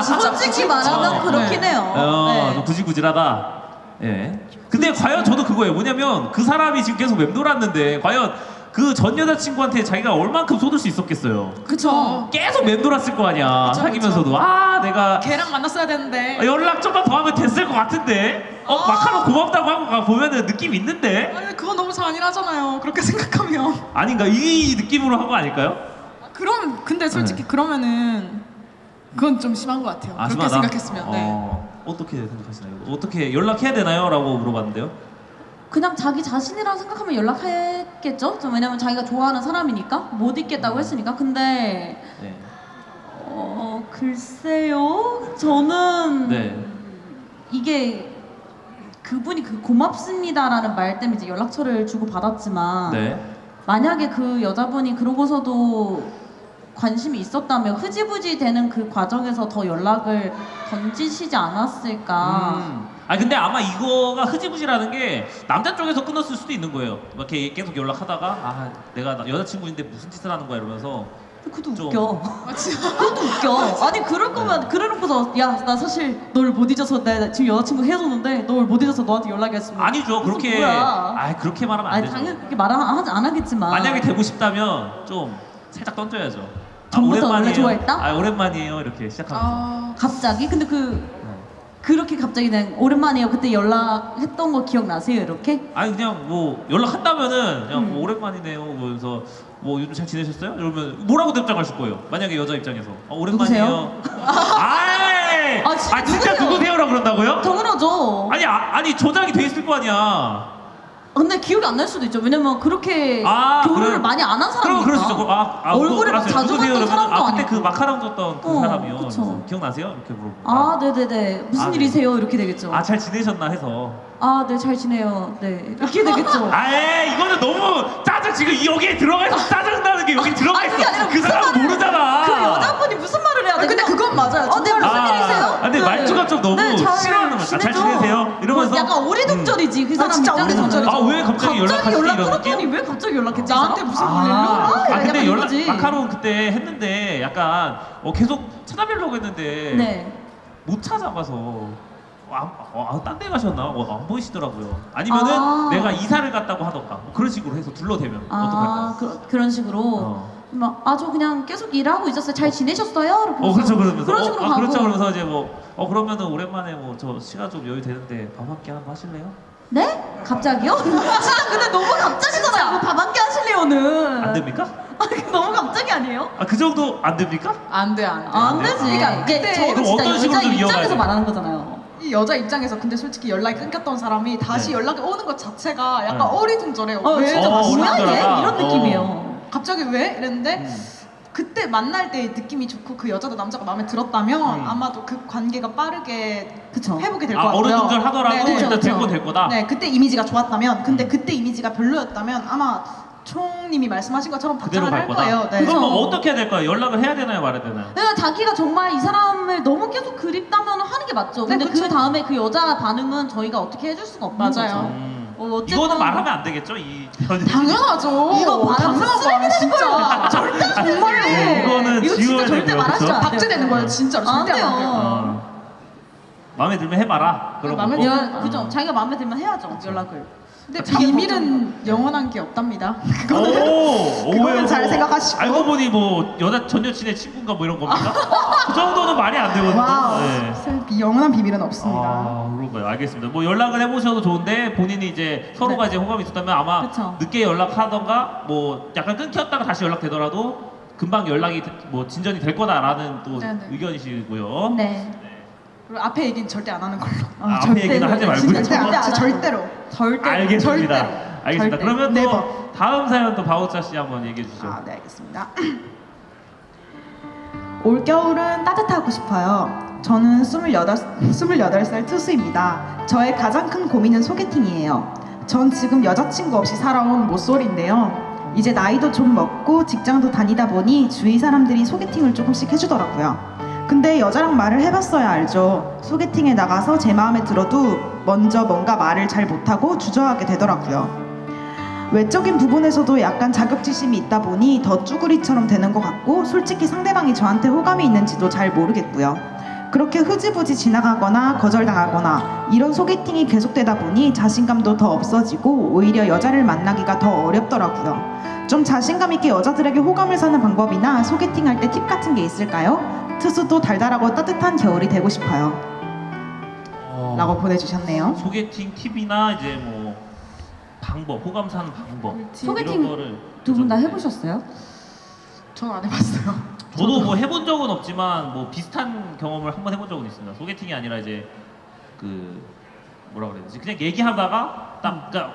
솔직히 말하면 그렇긴 해요. 네.
좀 구질구질하다. 예. 근데 과연 저도 그거예요. 뭐냐면 그 사람이 지금 계속 맴돌았는데 과연 그 전 여자친구한테 자기가 얼만큼 쏟을 수 있었겠어요.
그쵸.
계속 맴돌았을 거 아니야.
그쵸,
사귀면서도 아 내가
걔랑 만났어야 되는데.
연락 좀만 더 하면 됐을 것 같은데. 마카롱 고맙다고 하고 보면은 느낌 있는데
아니 그건 너무 잔인하잖아요. 그렇게 생각하면.
아닌가 이 느낌으로 한 거 아닐까요?
그러면 근데 솔직히 그러면은 그건 좀 심한 것 같아요. 그렇게
심하다?
생각했으면. 네.
어떻게 생각하시나요? 어떻게 연락해야 되나요? 라고 물어봤는데요.
그냥 자기 자신이라고 생각하면 연락했겠죠? 왜냐면 자기가 좋아하는 사람이니까 못 있겠다고 했으니까. 근데
네.
글쎄요. 저는
네.
이게 그분이 그 고맙습니다라는 말 때문에 이제 연락처를 주고 받았지만
네.
만약에 그 여자분이 그러고서도 관심이 있었다면 흐지부지 되는 그 과정에서 더 연락을 던지시지 않았을까.
근데 아마 이거가 흐지부지라는 게 남자 쪽에서 끊었을 수도 있는 거예요. 막 이렇게 계속 연락하다가 내가 여자친구인데 무슨 짓을 하는 거야 이러면서
그것도
좀-
웃겨.
아, 진짜.
그것도 웃겨. 아니 그럴 거면 그래놓고서 야 나 사실 널 못 잊어서 내 지금 여자친구 헤어졌는데 널 못 잊어서 너한테 연락했으면
아니죠.
그래서
그렇게
뭐야.
그렇게 말하면 안
아니
되죠.
당연히 그렇게 안 하겠지만
만약에 되고 싶다면 좀 살짝 던져야죠.
전부터 원래 좋아했다?
오랜만이에요. 이렇게 시작하면서.
갑자기 근데 그렇게 갑자기 그냥 오랜만이에요. 그때 연락했던 거 기억나세요? 이렇게?
그냥 뭐 연락한다면은 그냥 뭐 오랜만이네요. 그래서 뭐 요즘 잘 지내셨어요? 이러면 뭐라고 답장하실 거예요? 만약에 여자 입장에서 오랜만이에요.
누구세요?
진짜
누구세요?
누구세요라고 그런다고요?
당연하죠.
아니 저장이 돼 있을 거 아니야.
근데 기억이 안 날 수도 있죠. 왜냐면 그렇게 교류를
그래.
많이 안 한
그럼
사람이니까.
그럴 수 있죠.
얼굴에 막
알았어요.
자주
누구세요?
봤던
이러면
사람도
그때
아니고.
그 마카롱 줬던 그 사람이요.
그쵸.
그래서 기억나세요? 이렇게 물어보고.
네네네. 무슨
네.
일이세요? 이렇게 되겠죠.
잘 지내셨나 해서.
네, 잘 지내요. 네. 이렇게 되겠죠.
이거는 너무 짜증 지금 여기에 들어가 있어. 짜증 나는 게 여기 들어가 있어.
그게 아니라
그 사람은 모르잖아.
그 여자분이 무슨 말을 해야 돼?
근데 그건 맞아요.
네, 무슨 일이세요?
근데 말투가 좀 너무 싫어하는 거야. 잘 지내세요? 이러면서.
약간 오리둥절이지 그 사람
진짜
입장에서는.
오리둥절이죠.
왜 갑자기 연락하지
연락
이런
끊었더니
느낌?
왜 갑자기 연락했지?
나한테 무슨 일로?
근데
약간 이거지.
마카롱 그때 했는데 약간 계속 찾아뵈려고 했는데
네.
못 찾아가서 딴 데 가셨나? 안 보이시더라고요. 아니면은 내가 이사를 갔다고 하던가 뭐 그런 식으로 해서 둘러대면 어떡할까요?
그런 식으로. 저 그냥 계속 일하고 있었어요. 잘 지내셨어요? 이러면서.
그렇죠. 그러면서
그런 식으로 가고.
그렇죠. 그러면서 이제 그러면은 오랜만에 저 시간 좀 여유 되는데 밥 한 끼 한번 하실래요?
네? 갑자기요? 진짜 근데 너무 갑자기잖아요. 밥 한 끼 하실래요는.
안 됩니까?
너무 갑자기 아니에요?
그 정도 안 됩니까?
안 돼, 안 돼.
안 되지.
그러니까
이게
그때
저도
그럼
진짜
어떤 식으로
여자
좀 이어가야
입장에서
돼요?
말하는 거잖아요.
이 여자 입장에서 근데 솔직히 연락이 끊겼던 사람이 다시
네.
연락이 오는 것 자체가 약간
네.
어리둥절해요.
진짜
왜?
뭐야 얘?
어리둥절하다.
이런 느낌이에요.
갑자기 왜? 이랬는데 그때 만날 때 느낌이 좋고 그 여자도 남자가 마음에 들었다면 아마도 그 관계가 빠르게
그쵸.
회복이 될 것 같고요.
어른둥절 하더라도
네, 네.
일단 될 건 될 거다.
네, 그때 이미지가 좋았다면 근데 그때 이미지가 별로였다면 아마 총님이 말씀하신 것처럼
그대로
답장을
갈
할
거다.
거예요. 네.
그럼 뭐
그죠.
어떻게 해야 될까요? 연락을 해야 되나요? 말아야 되나요?
그러니까 자기가 정말 이 사람을 너무 계속 그립다면 하는 게 맞죠. 근데
네, 그쵸.
그 다음에 그 여자 반응은 저희가 어떻게 해줄 수가 없는
맞아요.
거죠. 어쨌건
이거는 말하면 안 되겠죠? 이 편이.
당연하죠.
이거 말하면
당연한 거 진짜.
절대 정말로.
이거는
이거 진짜
지워야
절대
되고요,
말하시면 안 돼요.
박제되는 거예요, 진짜로.
안
절대 안 돼요.
돼요.
마음에 들면 해봐라. 그런
마음에
거고.
들면
그죠. 자기가 마음에 들면 해야죠. 연락을.
근데 비밀은 영원한 게 없답니다.
그거는 잘 생각하시고.
알고 보니 뭐 전 여친의 친구인가 뭐 이런 겁니까? 그 정도는 말이 안 되거든요.
와우.
네.
영원한 비밀은 없습니다.
그런가요? 알겠습니다. 뭐 연락을 해보셔도 좋은데 본인이 이제 서로가 이제 호감이 있었다면 아마
그쵸.
늦게 연락하던가 뭐 약간 끊겼다가 다시 연락되더라도 금방 연락이 뭐 진전이 될 거다라는 또
네네.
의견이시고요.
네.
그리고 앞에 얘기는 절대 안 하는 걸로.
앞에 얘기는 하지 말고요.
절대 안 돼, 절대로.
절대.
알겠습니다.
절대로.
알겠습니다.
절대로.
그러면
네버.
또 다음 사연 또 바우차 씨 한번 얘기해 주시죠.
네, 알겠습니다. 올겨울은 따뜻하고 싶어요. 저는 28살 투수입니다. 저의 가장 큰 고민은 소개팅이에요. 전 지금 여자친구 없이 살아온 모쏠인데요. 이제 나이도 좀 먹고 직장도 다니다 보니 주위 사람들이 소개팅을 조금씩 해주더라고요. 근데 여자랑 말을 해봤어야 알죠. 소개팅에 나가서 제 마음에 들어도 먼저 뭔가 말을 잘 못하고 주저하게 되더라고요. 외적인 부분에서도 약간 자격지심이 있다 보니 더 쭈구리처럼 되는 것 같고 솔직히 상대방이 저한테 호감이 있는지도 잘 모르겠고요. 그렇게 흐지부지 지나가거나 거절당하거나 이런 소개팅이 계속되다 보니 자신감도 더 없어지고 오히려 여자를 만나기가 더 어렵더라고요. 좀 자신감 있게 여자들에게 호감을 사는 방법이나 소개팅할 때 팁 같은 게 있을까요? 투수도 달달하고 따뜻한 겨울이 되고 싶어요. 라고 보내주셨네요.
소개팅 팁이나 이제 뭐 방법, 호감 사는 방법
소개팅
이런 거를
두 분 다
좀-
해보셨어요?
저는 안 해봤어요.
저도 뭐 해본 적은 없지만 뭐 비슷한 경험을 한번 해본 적은 있습니다. 소개팅이 아니라 이제 그 뭐라 그래야 되지? 그냥 얘기하다가 딱 그러니까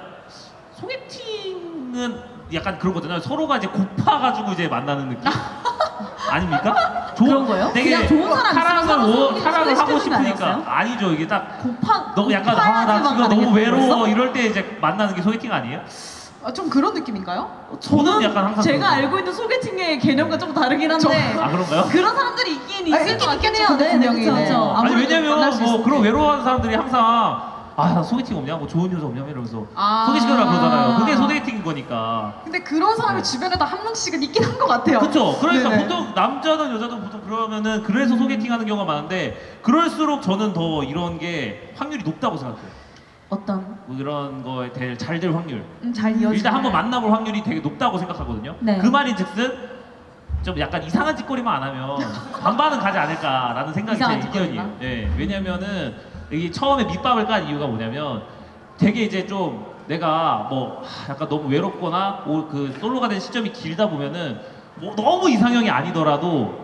소개팅은 약간 그런 거잖아요. 서로가 이제 고파가지고 이제 만나는 느낌 아닙니까?
그런 거예요? 그냥 좋은 사람 있으면 서로
사랑을 하고
소개시켜주는 거
싶으니까
아니었어요?
아니죠. 이게 딱
고파
너무 약간 나
고파야지만
지금 너무
가능했던
외로워
거였어?
이럴 때 이제 만나는 게 소개팅 아니에요?
좀 그런 느낌인가요?
저는 약간 항상
제가
그런
알고 있는 소개팅의 개념과 좀 다르긴 한데
아 그런가요?
그런 사람들이 있긴 있을
있긴
것 같긴
있겠죠,
해요.
그
네,
분명히.
그쵸,
네.
그쵸.
아니
아무래도
왜냐면
만날 수
뭐
있을
그런
때.
외로워하는 사람들이 항상 나 소개팅 없냐 뭐 좋은 여자 없냐 이러면서
아.
소개시켜라 그러잖아요. 그게 소개팅인 거니까.
근데 그런 사람이
네.
주변에도 한 명씩은 있긴 한 것 같아요.
그렇죠. 그러니까
네네.
보통 남자든 여자든 보통 그러면은 그래서 소개팅하는 경우가 많은데 그럴수록 저는 더 이런 게 확률이 높다고 생각해요.
어떤
뭐 이런 거에 잘 될 확률.
잘 이어지는.
일단 한번 만나볼 확률이 되게 높다고 생각하거든요.
네.
그 말인즉슨 좀 약간 이상한 짓거리만 안 하면 반반은 가지 않을까라는 생각이 제
이상한
의견이에요.
짓거리만?
예, 왜냐면은 이게 처음에 밑밥을 깐 이유가 뭐냐면 되게 이제 좀 내가 뭐 약간 너무 외롭거나 그 솔로가 된 시점이 길다 보면은 뭐 너무 이상형이 아니더라도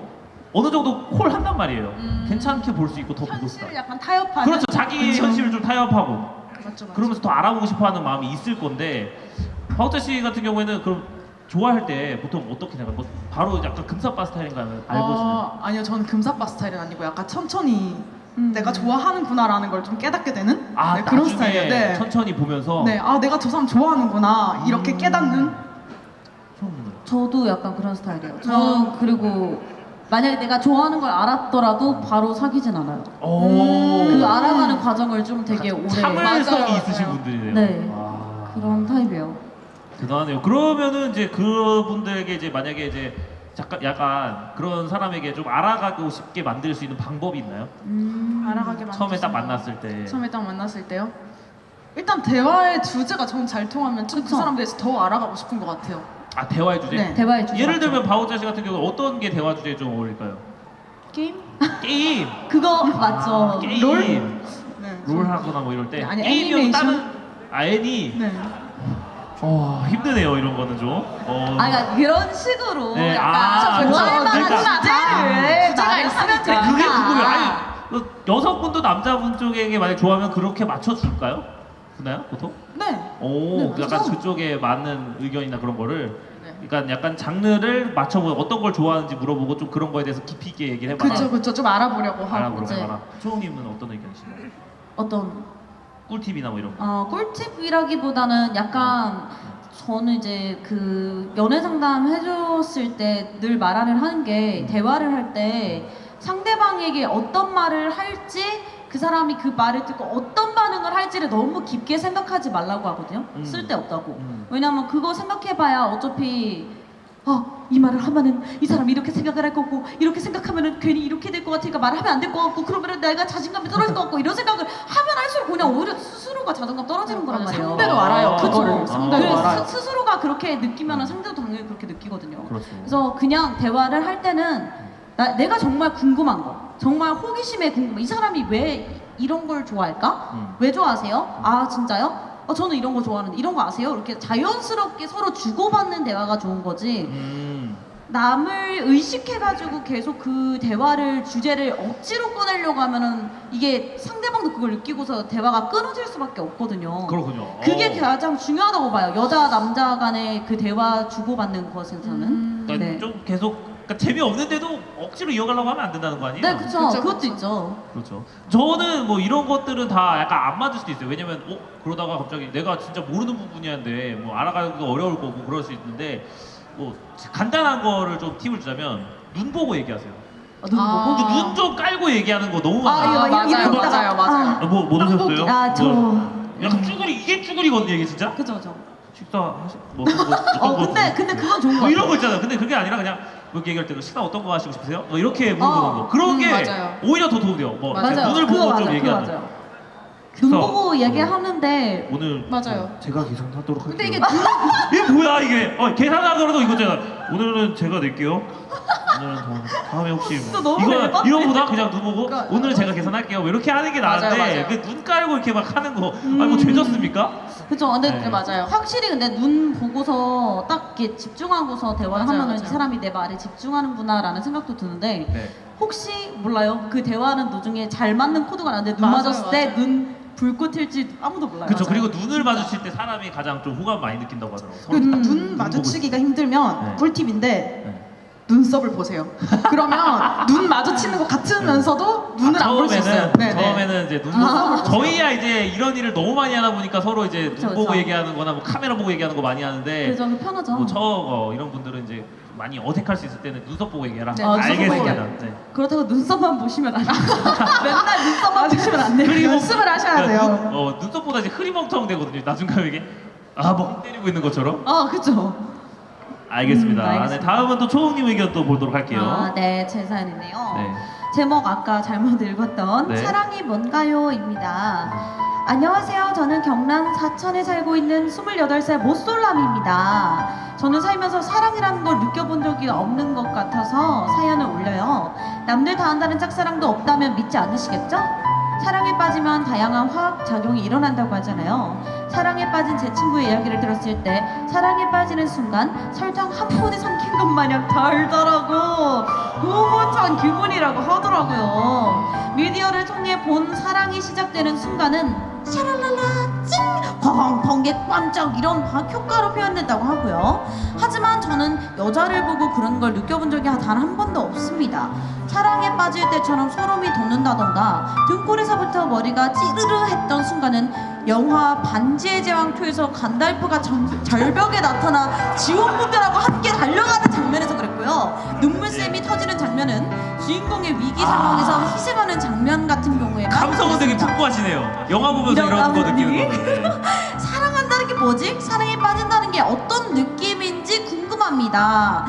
어느 정도 콜 한단 말이에요. 괜찮게 볼 수 있고 더 보고 싶다.
현실을 약간 타협하는.
그렇죠. 자기
그쵸.
현실을 좀 타협하고
맞죠, 맞죠.
그러면서 더 알아보고 싶어하는 마음이 있을 건데 파우터 씨 같은 경우에는 그럼 좋아할 때 보통 어떻게 생각해요? 뭐 바로 약간 금사빠 스타일인가요? 알고 싶어요?
아니요, 저는 금사빠 스타일은 아니고 약간 천천히 내가 좋아하는구나라는 걸 좀 깨닫게 되는
아
네, 그런
나중에
스타일이에요. 네.
천천히 보면서
네, 아 내가 저 사람 좋아하는구나 이렇게 깨닫는.
처음 보는
저도 약간 그런 스타일이에요. 저는 그리고 만약에 내가 좋아하는 걸 알았더라도 바로 사귀진 않아요.
오.
그 알아가는 과정을 좀 되게 오래
참을성이
맞아요,
있으신
맞아요.
분들이네요.
네.
아,
그런 타입이에요.
대단하네요. 그러면은 이제 그분들에게 이제 만약에 이제 약간 그런 사람에게 좀 알아가고 싶게 만들 수 있는 방법이 있나요?
알아가게 만들
처음에 딱
수 있는
만났을 때.
처음에 딱 만났을 때요? 일단 대화의 주제가 전 잘 통하면 좀 그
그쵸.
사람에 대해서 더 알아가고 싶은 것 같아요.
아 대화의 주제?
네.
대화의 주제
예를
맞죠?
들면 바우자 씨 같은 경우 어떤 게 대화 주제에 좀 어울릴까요?
게임?
게임.
그거 맞죠.
게임.
롤?
롤
네.
하거나 뭐 이럴 때.
아니,
게임이면
애니메이션?
다른 애니.
네.
힘드네요 이런 거는 좀.
아, 그러니까 그런 식으로
네,
약간
그렇죠.
좋아할 만한
그러니까.
주제를
주제가
말을
있으면
하면
되니까.
그게 궁금해요.
되니까.
아니 여성분도 남자분 쪽에게 만약 좋아하면 그렇게 맞춰줄까요? 그나요 보통?
네.
오,
네,
약간
맞죠.
그쪽에 맞는 의견이나 그런 거를.
네.
그러니까 약간 장르를 맞춰보고 어떤 걸 좋아하는지 물어보고 좀 그런 거에 대해서 깊이 있게 얘기를 해봐라.
그쵸 그쵸 좀 알아보려고 하고.
알아보러
이제.
해봐라. 초우님은 어떤 의견이신가요?
어떤
꿀팁이나 뭐 이런 거.
꿀팁이라기보다는 약간 저는 이제 그 연애 상담 해줬을 때 늘 말을 하는 게 대화를 할 때 상대방에게 어떤 말을 할지 그 사람이 그 말을 듣고 어떤 반응을 할지를 너무 깊게 생각하지 말라고 하거든요. 쓸데없다고. 왜냐면 그거 생각해봐야 어차피 이 말을 하면은 이 사람이 이렇게 생각을 할 거고 이렇게 생각하면은 괜히 이렇게 될 것 같으니까 말을 하면 안 될 것 같고 그러면은 내가 자신감이 떨어질 것 같고 이런 생각을 하면 할수록 그냥 오히려 스스로가 자존감 떨어지는 거란 말이에요.
상대도 알아요. 그거를
그쵸.
상대도
그래서
알아요.
스스로가 그렇게 느끼면은 상대도 당연히 그렇게 느끼거든요.
그렇죠.
그래서 그냥 대화를 할 때는 내가 정말 궁금한 거, 정말 호기심에 궁금해. 이 사람이 왜 이런 걸 좋아할까? 왜 좋아하세요? 아 진짜요? 저는 이런 거 좋아하는데 이런 거 아세요? 이렇게 자연스럽게 서로 주고받는 대화가 좋은 거지. 남을 의식해가지고 계속 그 대화를 주제를 억지로 꺼내려고 하면은 이게 상대방도 그걸 느끼고서 대화가 끊어질 수밖에 없거든요.
그렇군요.
그게 가장 중요하다고 봐요. 여자 남자 간의 그 대화 주고받는 것에서는.
그러니까
네.
좀 계속 그러니까 재미없는데도 억지로 이어가려고 하면 안 된다는 거 아니에요?
네, 그쵸.
그쵸,
그것도
그쵸.
있죠.
그렇죠. 저는 뭐 이런 것들은 다 약간 안 맞을 수도 있어요. 왜냐면 그러다가 갑자기 내가 진짜 모르는 부분이었는데 뭐 알아가기가 어려울 거고 그럴 수 있는데 뭐 간단한 거를 좀 팁을 주자면 눈 보고 얘기하세요.
눈
아.
보고.
눈 좀 깔고 얘기하는 거 너무
아,
많아요.
이거
맞아요,
이러다가-
맞아요, 맞아요.
뭐 드셨어요?
아, 저.
약간 쭈구리 이게 쭈구리거든요, 이게 진짜.
그죠, 그죠.
식사 뭐 어떤 거 어떤 거
근데 그건 좋은 거
뭐 이런
같아요.
거 있잖아요. 근데 그게 아니라 그냥 뭐 이렇게 얘기할 때 식사 어떤 거 하시고 싶으세요? 뭐 이렇게 물어보는 거. 그런 게
맞아요.
오히려 더 도움이 돼요. 뭐
맞아요.
눈을
그거
보고
맞아요,
좀
그거
얘기하는.
맞아요. 눈
식사.
보고 얘기하는데
오늘
맞아요.
제가 계산하도록 할게요.
근데 이게
이게 뭐야 이게? 계산하더라도 이거잖아. 오늘은 제가 낼게요. 오늘은 다음에 혹시
진짜 너무
이거
열받네.
이거보다 그냥 눈 보고
그러니까
오늘은 제가 계산할게요. 뭐 이렇게 하는 게
맞아요,
나은데
맞아요.
그 눈 깔고 이렇게 막 하는 거 아니 뭐 죄졌습니까?
그죠. 근데
네.
맞아요.
확실히 근데 눈 보고서 딱 이렇게 집중하고서 대화를
맞아요,
하면은 이
맞아요.
사람이 내 말에 집중하는구나라는 생각도 드는데
네.
혹시 몰라요. 그 대화하는 도중에 잘 맞는 코드가 나는데 눈
맞아요,
맞았을 때
맞아요.
눈 불꽃일지 아무도 몰라요.
그렇죠.
맞아요.
그리고 눈을 마주칠 때 사람이 가장 좀 호감 많이 느낀다고 하더라고요. 서로
음.
딱
눈
보고
마주치기가 힘들면
네.
꿀팁인데
네.
눈썹을 보세요. 그러면 눈 마주치는 것 같으면서도 눈을 안 볼 수 있어요. 네, 네.
처음에는 이제 눈 보고 저희야 이제 이런 일을 너무 많이 하다 보니까 서로 이제
그쵸,
눈 보고
그쵸.
얘기하는거나 뭐 카메라 보고 얘기하는 거 많이 하는데
그래서 편하죠.
뭐 이런 분들은 이제 많이 어색할 수 있을 때는 눈썹 보고 얘기해라.
네,
눈썹 보고
알겠습니다.
얘기해라.
네.
그렇다고 눈썹만 보시면 안 돼요. 맨날 눈썹만 보시면 안 돼요.
연습을 하셔야 돼요.
눈썹보다 이제 흐리멍텅 되거든요. 나중 가면 이게 뭐 때리고 있는 것처럼.
그죠.
알겠습니다.
알겠습니다.
네, 다음은 또 초홍님 의견 또 보도록 할게요.
네, 제 사연이네요.
네.
제목 아까 잘못 읽었던
네.
사랑이 뭔가요입니다. 안녕하세요. 저는 경남 사천에 살고 있는 28살 모쏠남입니다. 저는 살면서 사랑이라는 걸 느껴본 적이 없는 것 같아서 사연을 올려요. 남들 다 한다는 짝사랑도 없다면 믿지 않으시겠죠? 사랑에 빠지면 다양한 화학작용이 일어난다고 하잖아요. 사랑에 빠진 제 친구의 이야기를 들었을 때 사랑에 빠지는 순간 설탕 한 푼에 삼킨 것 마냥 달더라고 흐뭇한 기분이라고 하더라고요. 미디어를 통해 본 사랑이 시작되는 순간은 샤랄랄라 찡 펑 번개 깜짝 이런 효과로 표현된다고 하고요. 하지만 저는 여자를 보고 그런 걸 느껴본 적이 단 한 번도 없습니다. 사랑에 빠질 때처럼 소름이 돋는다던가 등골에서부터 머리가 찌르르 했던 순간은 영화 반지의 제왕 2에서 간달프가 절벽에 나타나 지원군들하고 함께 달려가는 장면에서 그랬고요. 눈물샘이 터지는 장면은 주인공의 위기 상황에서 희생하는 장면 같은 경우에
감성은 되게 풍부하시네요. 영화 보면서 이런 거 느끼는 거는.
사랑한다는 게 뭐지? 사랑에 빠진다는 게 어떤 느낌인지 궁금합니다.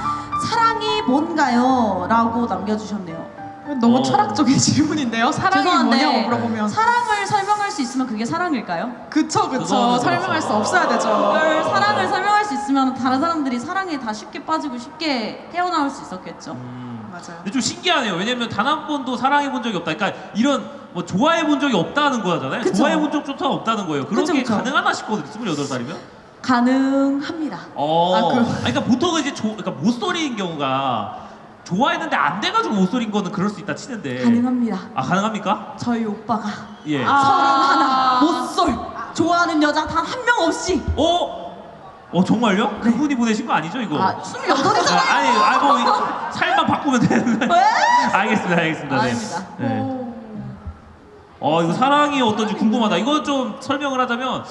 사랑이 뭔가요? 라고 남겨주셨네요.
너무 철학적인 질문인데요. 사랑이
죄송한데
뭐냐고 물어보면
사랑을 설명할 수 있으면 그게 사랑일까요?
그쵸
그거는
그쵸 설명할 수
그렇죠.
없어야 되죠.
그걸 사랑을 설명할 수 있으면 다른 사람들이 사랑에 다 쉽게 빠지고 쉽게 헤어나올 수 있었겠죠.
맞아요.
근데 좀 신기하네요. 왜냐면 단 한 번도 사랑해 본 적이 없다. 그러니까 이런 뭐 좋아해 본 적이 없다는 거잖아요.
그쵸.
좋아해 본 적조차 없다는 거예요. 그런
그쵸,
게
그쵸.
가능하나 싶거든요. 28살이면.
가능합니다.
그러니까 보통은 이제 그러니까 모쏠인 경우가 좋아했는데 안 돼가지고 모쏠인 거는 그럴 수 있다 치는데.
가능합니다.
아 가능합니까?
저희 오빠가
예.
31 못쏠 좋아하는 여자 단 한 명 없이
정말요? 그분이 보내신 거 아니죠 이거?
28이잖아요.
뭐 살만 바꾸면 되는데.
왜?
알겠습니다. 네.
아닙니다.
네. 이거 사랑이 어떤지 궁금하다. 이거 좀 설명을 하자면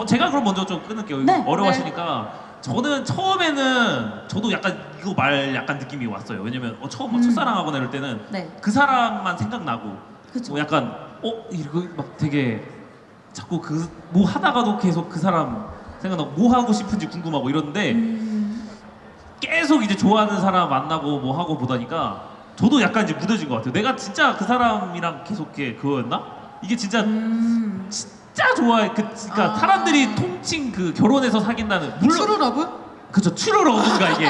제가 그럼 먼저 좀 끊을게요. 이거
네.
어려워하시니까. 저는 처음에는 저도 약간 이거 말 약간 느낌이 왔어요. 왜냐면 처음 막 첫사랑하거나 이럴 때는
네.
그 사람만 생각나고
그쵸.
뭐 약간 이거 막 되게 자꾸 뭐 하다가도 계속 그 사람 생각나고 뭐 하고 싶은지 궁금하고 이러는데 계속 이제 좋아하는 사람 만나고 뭐 하고 보다니까 저도 약간 이제 무뎌진 것 같아요. 내가 진짜 그 사람이랑 계속 그거였나? 이게 진짜 진짜 좋아해. 그러니까 사람들이 통칭 결혼해서 사귄다는 물론
트루러브?
그쵸 추루러운가 이게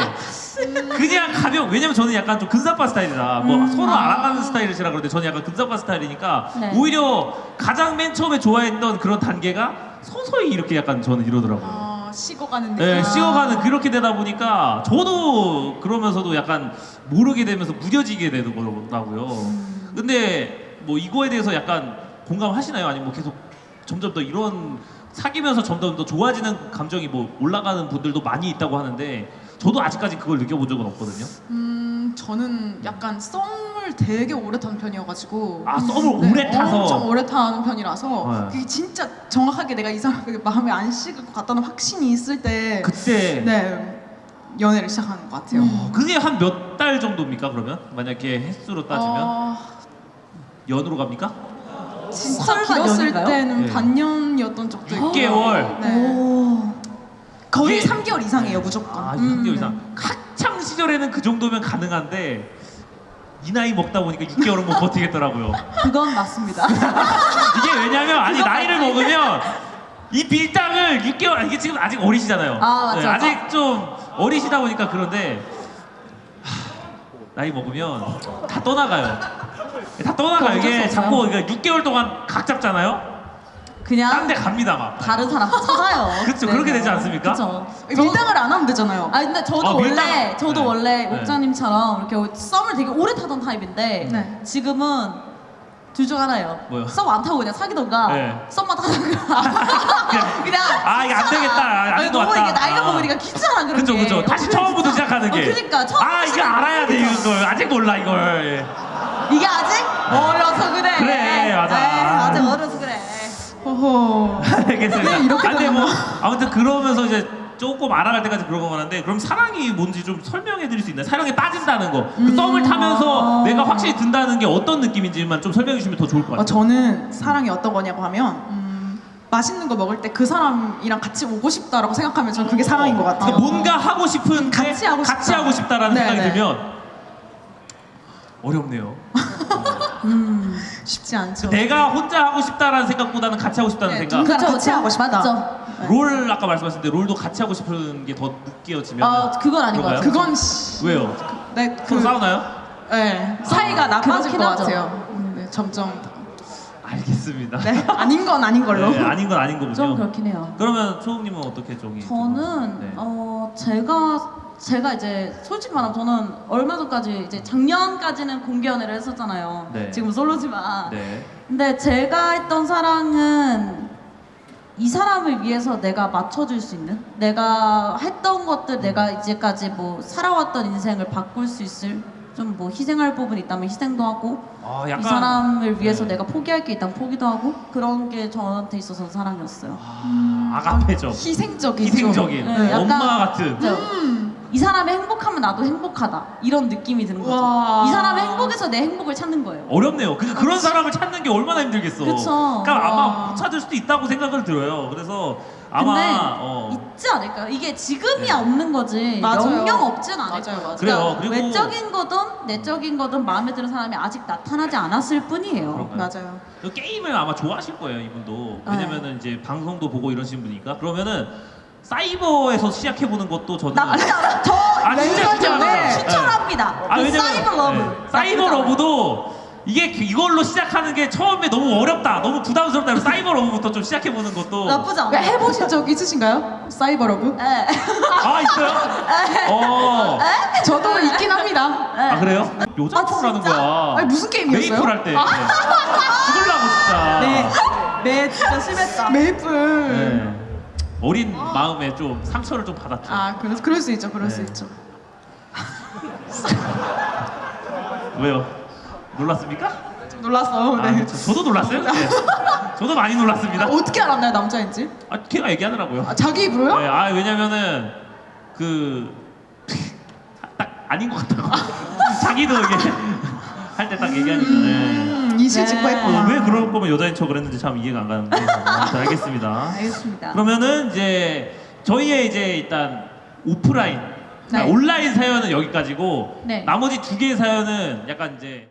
그냥 왜냐면 저는 약간 좀 근사파 스타일이라 뭐 서로 알아가는 스타일이시라 그러는데 저는 약간 근사파 스타일이니까
네.
오히려 가장 맨 처음에 좋아했던 그런 단계가 서서히 이렇게 약간 저는 이러더라고요.
식어가는 느낌.
네, 식어가는 그렇게 되다 보니까 저도 그러면서도 약간 모르게 되면서 무뎌지게 되는 거더라고요. 근데 뭐 이거에 대해서 약간 공감하시나요? 아니면 뭐 계속 점점 더 이런 사귀면서 점점 더 좋아지는 감정이 뭐 올라가는 분들도 많이 있다고 하는데 저도 아직까지 그걸 느껴본 적은 없거든요.
저는 약간 썸을 되게 오래 탄 편이어가지고
아 썸을 오래 타서
엄청 오래 타는 편이라서
네.
그게 진짜 정확하게 내가 이 사람에게 마음에 안 식을 것 같다는 확신이 있을 때
그때
네, 연애를 시작하는 것 같아요.
그게 한 몇 달 정도입니까 그러면? 만약에 횟수로 따지면 연으로 갑니까?
진짜
설마
길었을
연인가요?
때는
네.
반년이었던 적도 있고
6개월.
네.
오.
거의
이게-
3개월 이상이에요 무조건.
아 6개월 이상. 학창 시절에는 그 정도면 가능한데 이 나이 먹다 보니까 6개월은 못 버티겠더라고요.
그건 맞습니다.
이게 왜냐면 아니 나이를 먹으면 이 빌당을 6개월 이게 지금 아직 어리시잖아요.
아, 맞죠.
아직 좀 어리시다 보니까 그런데 나이 먹으면 다 떠나가요. 다 떠나가요. 이게
어쩔 수
자꾸
없어요.
그러니까 6개월 동안 각 잡잖아요.
그냥
딴 데 갑니다 막.
다른 사람 찾아요.
그쵸, 그렇게 되지 않습니까?
그쵸.
밀당을 안 하면 되잖아요.
아 근데 저도
아,
원래
밀당? 네.
원래
네.
옥자님처럼 이렇게 썸을 되게 오래 타던 타입인데
네.
지금은 둘 중 하나예요.
뭐요?
썸 안 타고 그냥 사귀던가
네.
썸만 타던가 그냥
아 이거 안 되겠다.
아니,
아닌 것
너무
같다.
이게 나이가
아.
먹으니까 귀찮아 그런
그쵸
게.
그쵸. 다시 처음부터 시작하는 게.
그러니까 처음부터
아 이거 알아야 돼 이걸. 아직 몰라 이걸.
이게 아직 어려서 그래.
그래, 맞아.
에이, 아직 어려서 그래.
호호.
알겠습니다.
네, 이렇게
근데
되나?
뭐 아무튼 그러면서 이제 조금 알아갈 때까지 그런 건 한데 그럼 사랑이 뭔지 좀 설명해 드릴 수 있나요? 사랑에 빠진다는 거. 그 썸을 타면서 내가 확실히 든다는 게 어떤 느낌인지만 좀 설명해 주시면 더 좋을 것 같아요.
저는 사랑이 어떤 거냐고 하면 맛있는 거 먹을 때 그 사람이랑 같이 오고 싶다라고 생각하면 저는 그게 사랑인 것 같아요.
그러니까 뭔가 하고 싶은
같이 하고 싶다.
같이 하고 싶다라는
네,
생각이
네.
들면 어렵네요.
쉽지 않죠.
내가 혼자 하고 싶다라는 생각보다는 같이 하고 싶다는
네,
생각.
누군가랑 같이 하고 싶다.
맞죠?
롤 아까 말씀하셨는데 롤도 같이 하고 싶은 게 더 느껴지면
그건 아닌 것
그런가요?
같아요.
그건
왜요?
네,
서로 싸우나요?
네, 사이가 나빠질
그렇긴
것
하죠.
같아요. 네, 점점
알겠습니다.
네, 아닌 건 아닌 걸로.
네, 아닌 건 아닌 거군요.
좀 그렇긴 해요.
그러면 초웅님은 어떻게 좀?
저는
네.
제가 이제 솔직히 말하면 저는 얼마 전까지 이제 작년까지는 공개 연애를 했었잖아요.
네.
지금 솔로지만.
네.
근데 제가 했던 사랑은 이 사람을 위해서 내가 맞춰줄 수 있는, 내가 했던 것들, 내가 이제까지 뭐 살아왔던 인생을 바꿀 수 있을 좀 뭐 희생할 부분이 있다면 희생도 하고,
아,
이 사람을 위해서
네.
내가 포기할 게 있다면 포기도 하고, 그런 게 저한테 있어서 사랑이었어요.
아가페죠.
희생적인.
희생적인
네, 약간-
엄마 같은.
그죠? 이 사람이 행복하면 나도 행복하다, 이런 느낌이 드는 거죠.
와.
이 사람이 행복해서 내 행복을 찾는 거예요.
어렵네요. 그런 사람을 찾는 게 얼마나 힘들겠어.
그쵸.
그러니까 아마
와.
못 찾을 수도 있다고 생각을 들어요. 그래서 아마
근데 있지 않을까요? 이게 지금이야
네.
없는 거지
맞아요.
영영 없진 않을
맞아요,
거예요.
맞아요.
그래요. 그리고-
외적인 거든 내적인 거든 마음에 드는 사람이 아직 나타나지 않았을 뿐이에요.
그런가요?
맞아요.
그 게임을 아마 좋아하실 거예요, 이분도. 왜냐면은 이제 방송도 보고 이러시는 분이니까. 그러면은 사이버에서 시작해 보는 것도 저는
저
아, 진짜,
멤버
진짜.
전에
네.
추천합니다.
아,
그
왜냐면
사이버 러브.
네. 사이버 러브도 이게 이걸로 시작하는 게 처음에 너무 어렵다, 너무 부담스럽다. 그래서 사이버 러브부터 좀 시작해 보는 것도
나쁘지 않아.
왜 해보신 적 있으신가요? 사이버 러브?
네.
아 있어요? 어.
저도 있긴 합니다.
아 그래요? 요정총을 하는 거야.
아니, 무슨 게임이었어요?
메이플 할 때. 죽을라고 진짜.
네, 진짜 심했다.
메이플.
네. 어린 마음에 좀 상처를 좀 받았죠.
아, 그럴 수 있죠. 그럴 수
네.
있죠.
왜요? 놀랐습니까?
놀랐어.
아,
네.
저도 놀랐어요. 네. 저도 많이 놀랐습니다.
어떻게 알았나요, 남자인지?
아, 걔가 얘기하더라고요.
아, 자기 입으로요?
네, 아 왜냐면은 딱 아닌 것 같다고. 자기도 이게 할 때 딱 얘기하니까. 네.
이실직고
네.
했구나.
왜 그럴 거면 여자인 척을 했는지 참 이해가 안 가는데. 아무튼 알겠습니다.
알겠습니다.
그러면은 이제 저희의 이제 일단 오프라인,
네.
온라인 사연은 여기까지고
네.
나머지 두 개의 사연은 약간 이제